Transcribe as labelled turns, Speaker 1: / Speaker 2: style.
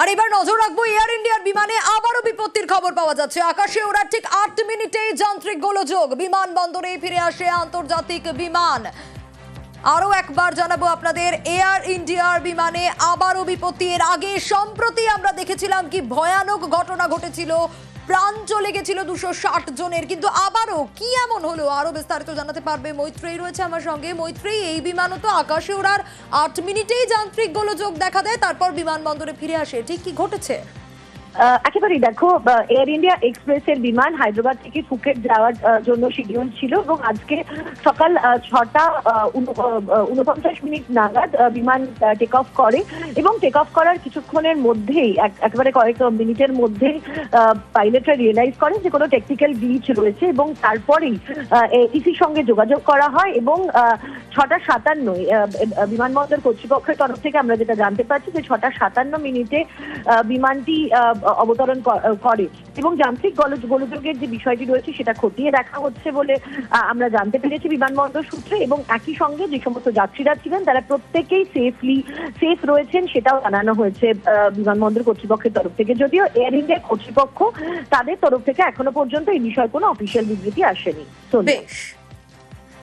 Speaker 1: আর এবার নজর রাখবো এয়ার ইন্ডিয়ার বিমানে আবারও বিপত্তির খবর পাওয়া যাচ্ছে। আকাশে ওড়ার ঠিক ৮ মিনিটেই যান্ত্রিক গোলযোগ, বিমানবন্দরে ফিরে আসে আন্তর্জাতিক বিমান। আরো একবার জানাবো আপনাদের, এয়ার ইন্ডিয়ার বিমানে আবারও বিপত্তি। এর আগে সম্প্রতি আমরা দেখেছিলাম কি ভয়ানক ঘটনা ঘটেছিল, প্রাণ চলে গেছিল ২৬০ জনের। কিন্তু আবারও কি এমন হলো, আরো বিস্তারিত জানাতে পারবে মৈত্রেয়ী রয়েছে আমার সঙ্গে। মৈত্রেয়ী, এই বিমানও তো আকাশে ওড়ার ৮ মিনিটেই যান্ত্রিক গোলযোগ দেখা দেয়, তারপর বিমানবন্দরে ফিরে আসে, ঠিক কি ঘটেছে?
Speaker 2: একেবারেই দেখো, এয়ার ইন্ডিয়া এক্সপ্রেসের বিমান হায়দ্রাবাদ থেকে ফুকেট যাওয়ার জন্য শিডিউল ছিল এবং আজকে সকাল ৬টা ৪৯ নাগাদ বিমান টেক অফ করে এবং টেক অফ করার কিছুক্ষণের মধ্যেই, একেবারে কয়েক মিনিটের মধ্যেই পাইলটরা রিয়েলাইজ করেন যে কোনো টেকনিক্যাল গ্লিচ রয়েছে এবং তারপরেই এটিসির সঙ্গে যোগাযোগ করা হয় এবং ৬টা ৫৭ বিমানবন্দর কর্তৃপক্ষের তরফ থেকে আমরা যেটা জানতে পারছি যে ৬টা ৫৭ বিমানটি অবতরণ করে এবং যান্ত্রিক গোলযোগের যে বিষয়টি রয়েছে সেটা খতিয়ে দেখা হচ্ছে বলে আমরা জানতে পেরেছি বিমানবন্দর সূত্রে। এবং একই সঙ্গে যে সমস্ত যাত্রীরা ছিলেন তারা প্রত্যেকেই সেফ রয়েছেন সেটাও জানানো হয়েছে বিমানবন্দর কর্তৃপক্ষের তরফ থেকে। যদিও এয়ার ইন্ডিয়া কর্তৃপক্ষ তাদের তরফ থেকে এখনো পর্যন্ত এই বিষয়ে কোনো অফিসিয়াল বিবৃতি আসেনি।
Speaker 1: বেশ।